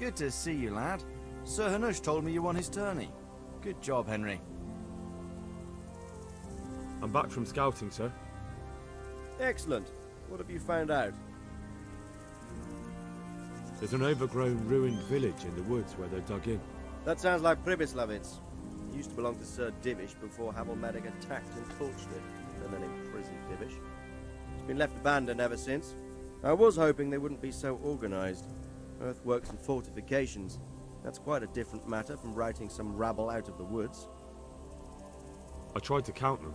Good to see you, lad. Sir Hanush told me you won his tourney. Good job, Henry. I'm back from scouting, sir. Excellent. What have you found out? There's an overgrown, ruined village in the woods where they're dug in. That sounds like Pribyslavitz. It used to belong to Sir Divish before Havelmedic attacked and torched it, and then imprisoned Divish. It's been left abandoned ever since. I was hoping they wouldn't be so organized. Earthworks and fortifications. That's quite a different matter from routing some rabble out of the woods. I tried to count them.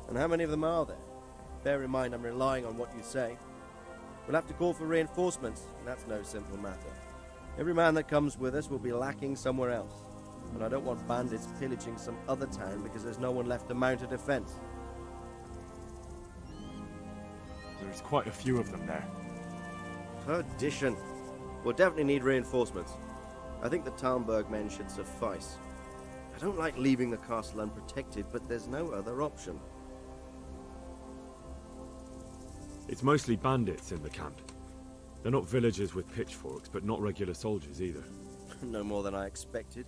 And how many of them are there? Bear in mind I'm relying on what you say. We'll have to call for reinforcements, and that's no simple matter. Every man that comes with us will be lacking somewhere else, and I don't want bandits pillaging some other town because there's no one left to mount a defense. There's quite a few of them there. Perdition. We'll definitely need reinforcements. I think the Talmberg men should suffice. I don't like leaving the castle unprotected, but there's no other option. It's mostly bandits in the camp. They're not villagers with pitchforks, but not regular soldiers either. No more than I expected.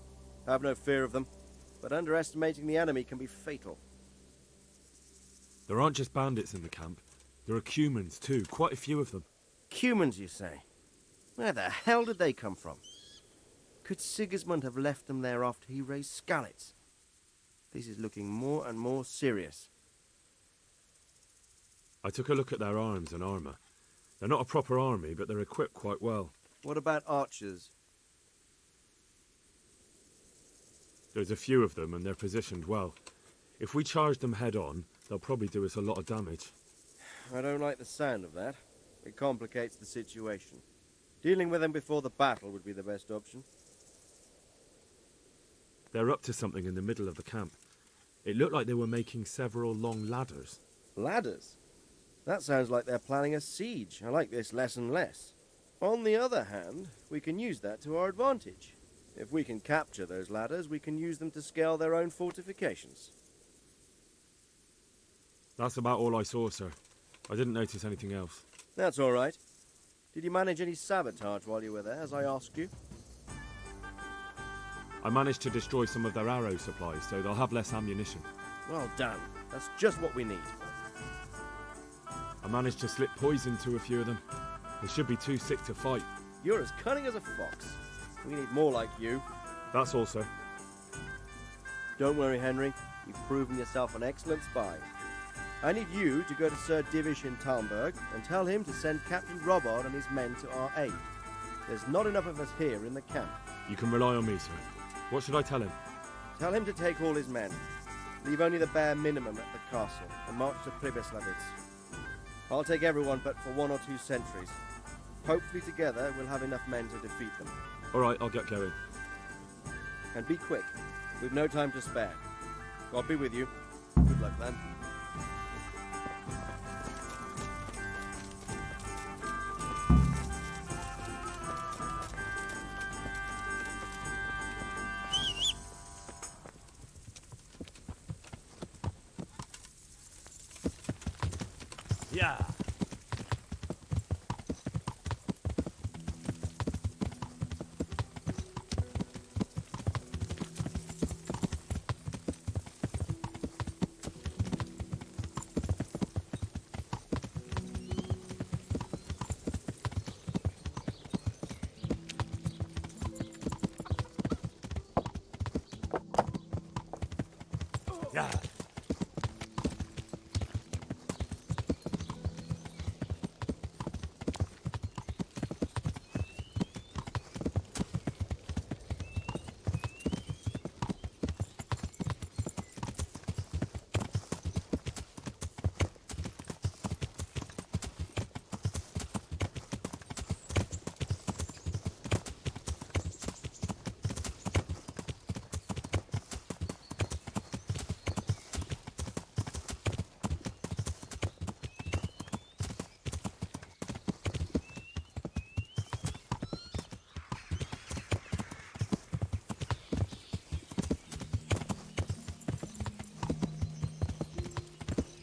I have no fear of them, but underestimating the enemy can be fatal. There aren't just bandits in the camp. There are Cumans too, quite a few of them. Cumans, you say? Where the hell did they come from? Could Sigismund have left them there after he raised Skalitz? This is looking more and more serious. I took a look at their arms and armour. They're not a proper army, but they're equipped quite well. What about archers? There's a few of them, and they're positioned well. If we charge them head-on, they'll probably do us a lot of damage. I don't like the sound of that. It complicates the situation. Dealing with them before the battle would be the best option. They're up to something in the middle of the camp. It looked like they were making several long ladders. Ladders? That sounds like they're planning a siege. I like this less and less. On the other hand, we can use that to our advantage. If we can capture those ladders, we can use them to scale their own fortifications. That's about all I saw, sir. I didn't notice anything else. That's all right. Did you manage any sabotage while you were there, as I asked you? I managed to destroy some of their arrow supplies, so they'll have less ammunition. Well done. That's just what we need. I managed to slip poison to a few of them. They should be too sick to fight. You're as cunning as a fox. We need more like you. That's all, sir. Don't worry, Henry. You've proven yourself an excellent spy. I need you to go to Sir Divish in Talmberg and tell him to send Captain Robard and his men to our aid. There's not enough of us here in the camp. You can rely on me, sir. What should I tell him? Tell him to take all his men. Leave only the bare minimum at the castle and march to Pribyslavitz. I'll take everyone but for 1 or 2 sentries. Hopefully together we'll have enough men to defeat them. All right, I'll get going. And be quick. We've no time to spare. God be with you. Good luck, then. Yeah. Yeah.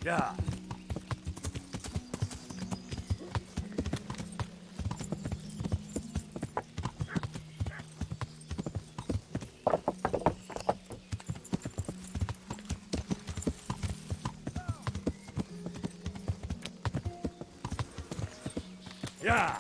Yeah. Yeah!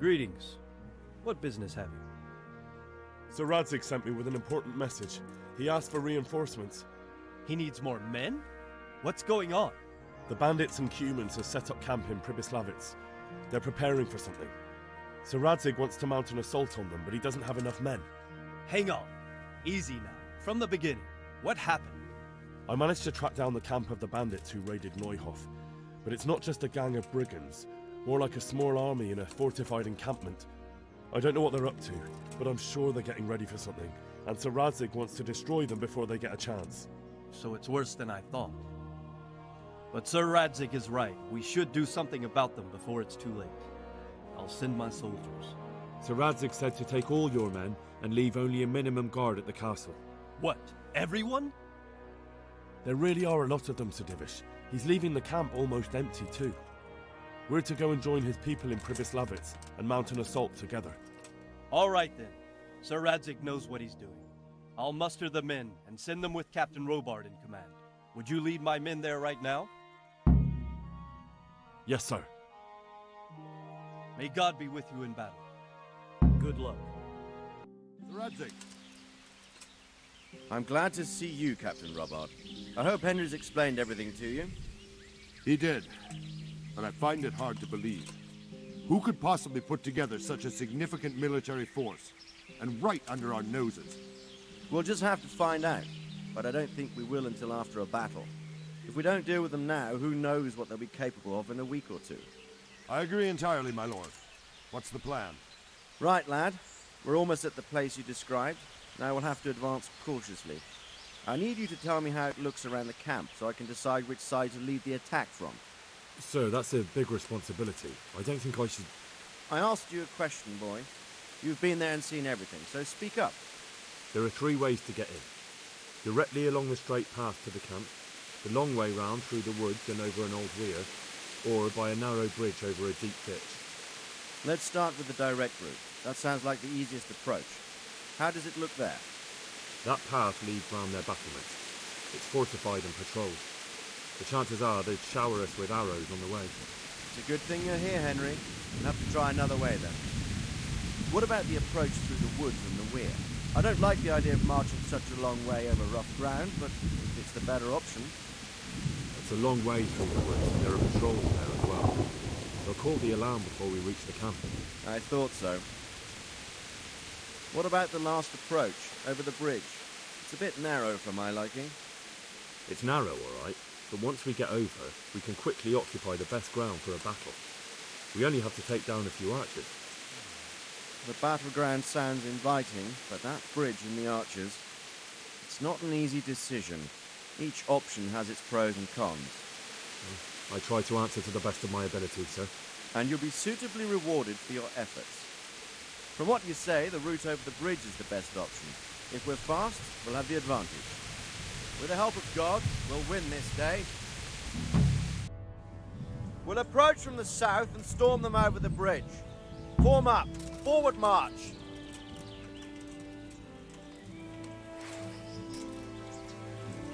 Greetings. What business have you? Sir Radzig sent me with an important message. He asked for reinforcements. He needs more men? What's going on? The bandits and humans have set up camp in Pribyslavitz. They're preparing for something. Sir Radzig wants to mount an assault on them, but he doesn't have enough men. Hang on. Easy now. From the beginning. What happened? I managed to track down the camp of the bandits who raided Neuhof. But it's not just a gang of brigands, more like a small army in a fortified encampment. I don't know what they're up to, but I'm sure they're getting ready for something, and Sir Radzig wants to destroy them before they get a chance. So it's worse than I thought. But Sir Radzig is right. We should do something about them before it's too late. I'll send my soldiers. Sir Radzig said to take all your men and leave only a minimum guard at the castle. What? Everyone? There really are a lot of them, Sir Divish. He's leaving the camp almost empty too. We're to go and join his people in Pribyslavitz and mount an assault together. All right then. Sir Radzig knows what he's doing. I'll muster the men and send them with Captain Robard in command. Would you lead my men there right now? Yes, sir. May God be with you in battle. Good luck. Sir Radzig. I'm glad to see you, Captain Robard. I hope Henry's explained everything to you. He did, but I find it hard to believe. Who could possibly put together such a significant military force, and right under our noses? We'll just have to find out, but I don't think we will until after a battle. If we don't deal with them now, who knows what they'll be capable of in a week or two. I agree entirely, my lord. What's the plan? Right, lad. We're almost at the place you described. Now we'll have to advance cautiously. I need you to tell me how it looks around the camp so I can decide which side to lead the attack from. Sir, that's a big responsibility. I don't think I should... I asked you a question, boy. You've been there and seen everything, so speak up. There are 3 ways to get in. Directly along the straight path to the camp, the long way round through the woods and over an old weir, or by a narrow bridge over a deep ditch. Let's start with the direct route. That sounds like the easiest approach. How does it look there? That path leads round their battlements. It's fortified and patrolled. The chances are they'd shower us with arrows on the way. It's a good thing you're here, Henry. We'll have to try another way then. What about the approach through the woods and the weir? I don't like the idea of marching such a long way over rough ground, but it's the better option. It's a long way through the woods, and there are patrols there as well. They'll call the alarm before we reach the camp. I thought so. What about the last approach, over the bridge? It's a bit narrow for my liking. It's narrow, all right, but once we get over, we can quickly occupy the best ground for a battle. We only have to take down a few archers. The battleground sounds inviting, but that bridge and the archers, it's not an easy decision. Each option has its pros and cons. I try to answer to the best of my ability, sir. And you'll be suitably rewarded for your efforts. From what you say, the route over the bridge is the best option. If we're fast, we'll have the advantage. With the help of God, we'll win this day. We'll approach from the south and storm them over the bridge. Form up. Forward march.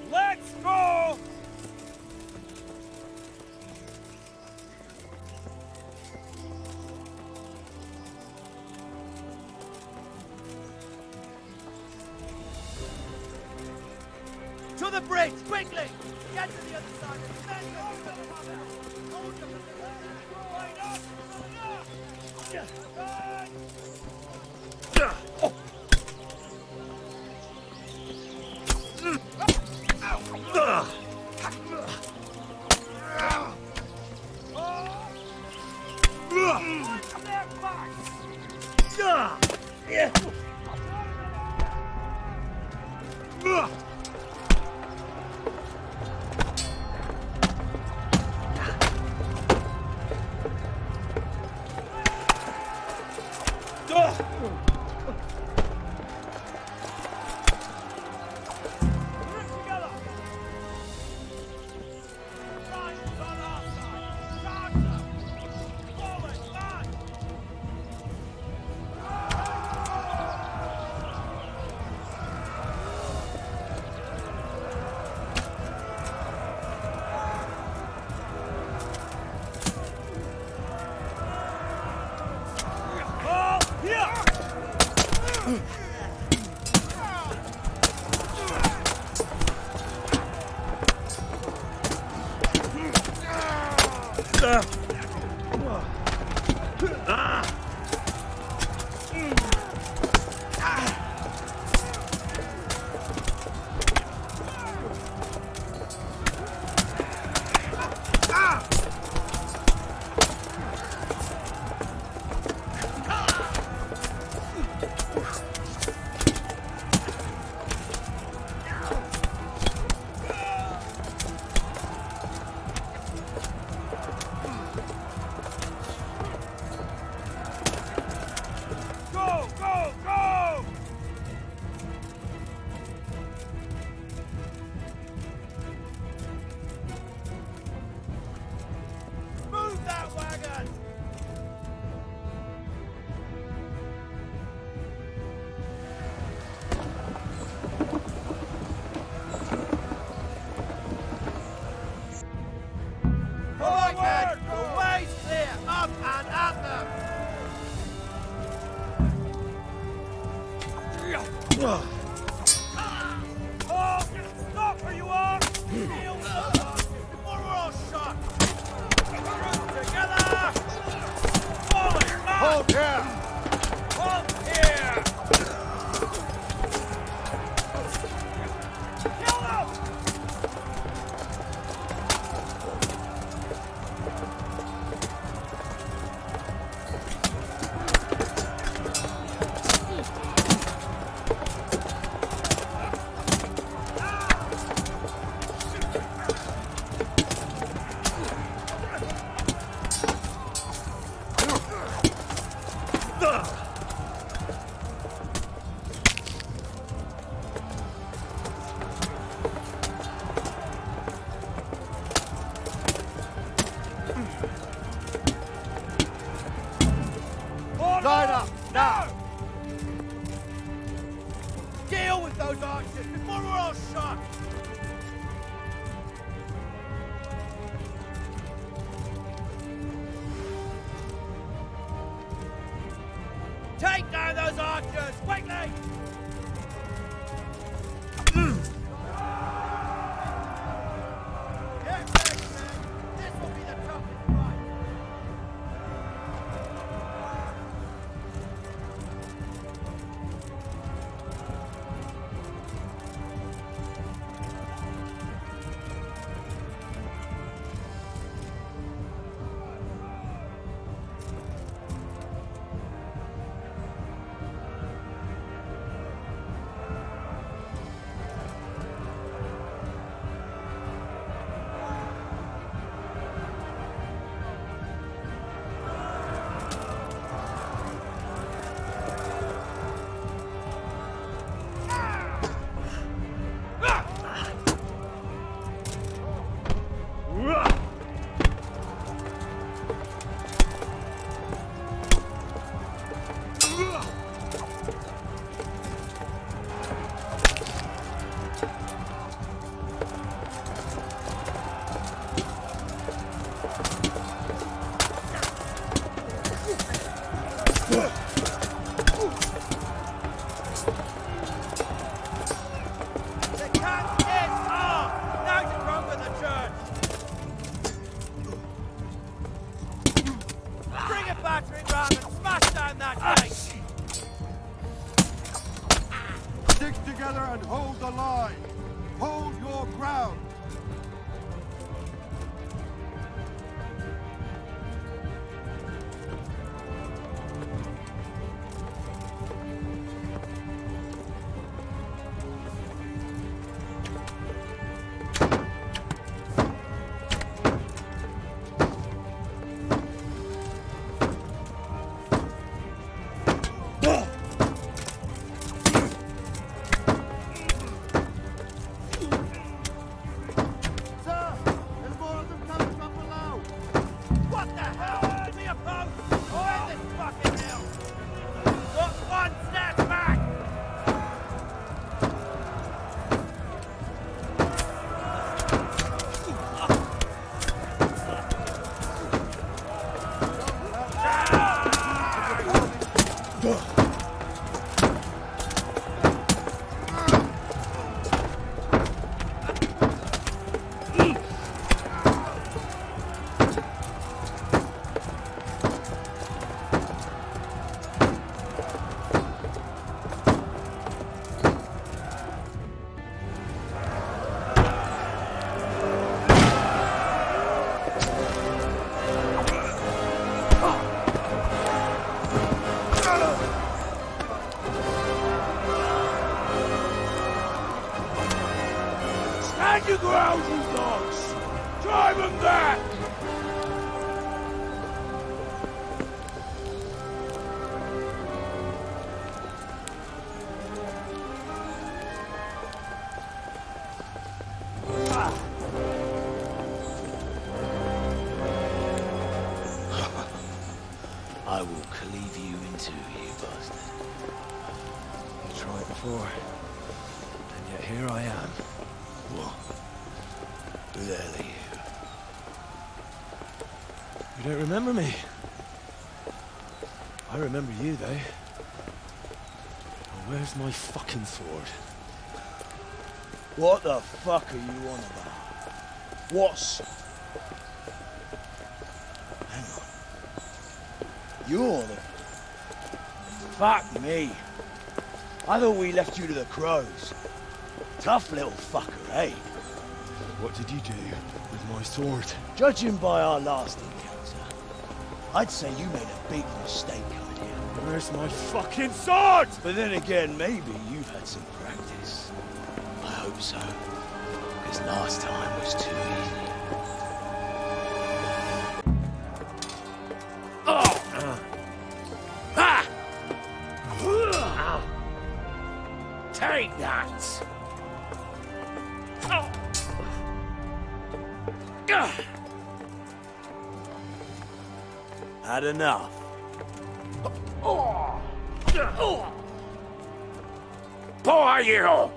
Let's go! To the bridge, quickly! Get to the other side and then hold them up! Hold them right up! Line up, now! Deal with those archers before we're all shot! Take down those archers, quickly! Get ready, men! This will be the toughest fight! your grounds, you dogs! Drive them back! I will cleave you in two, you bastard. I tried before, and yet here I am. What? Who the hell are you? You don't remember me? I remember you, though. Well, where's my fucking sword? What the fuck are you on about? What's... Hang on. You're the... Fuck me. I thought we left you to the crows. Tough little fucker, eh? What did you do with my sword? Judging by our last encounter, I'd say you made a big mistake, idea. Where's my fucking sword? But then again, maybe you've had some practice. I hope so. Because last time was too easy. Take that! Had enough. Boy, you!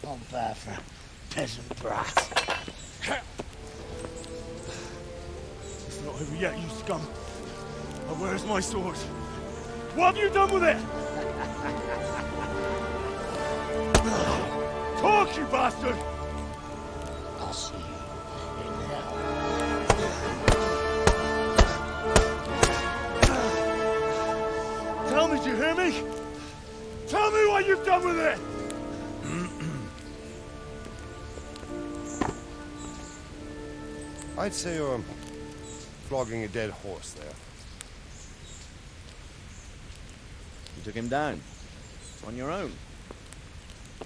I'm bad for a peasant brat. It's not over yet, you scum. Now where's my sword? What have you done with it? Talk, you bastard! I'll see you in hell. Tell me, do you hear me? Tell me what you've done with it! I'd say you're flogging a dead horse there. You took him down. On your own.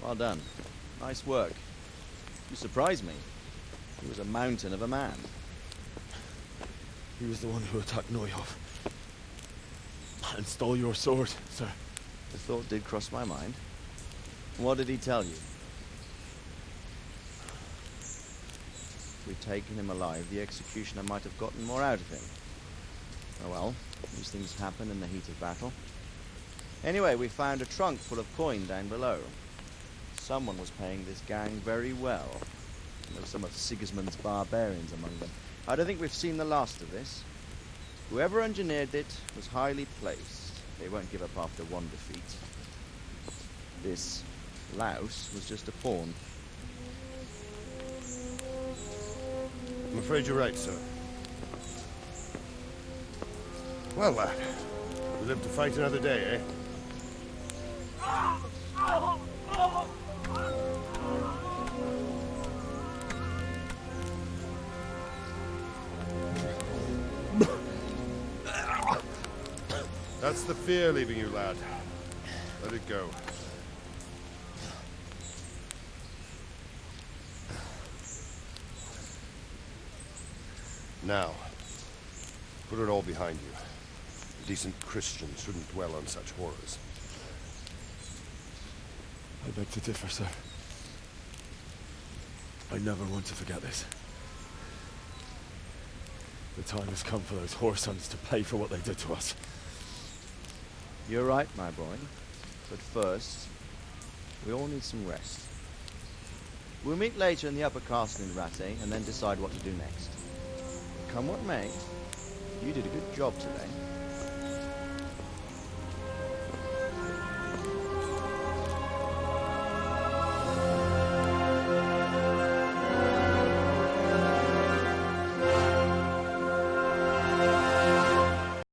Well done. Nice work. You surprised me. He was a mountain of a man. He was the one who attacked Neuhoff. And stole your sword, sir. The thought did cross my mind. What did he tell you? If we'd taken him alive, the executioner might have gotten more out of him. Oh well, these things happen in the heat of battle. Anyway, we found a trunk full of coin down below. Someone was paying this gang very well. There were some of Sigismund's barbarians among them. I don't think we've seen the last of this. Whoever engineered it was highly placed. They won't give up after one defeat. This louse was just a pawn. I'm afraid you're right, sir. Well, lad, we live to fight another day, eh? That's the fear leaving you, lad. Let it go. Now, put it all behind you. A decent Christian shouldn't dwell on such horrors. I beg to differ, sir. I never want to forget this. The time has come for those whoresons to pay for what they did to us. You're right, my boy. But first, we all need some rest. We'll meet later in the upper castle in Rattay and then decide what to do next. Come what may, you did a good job today.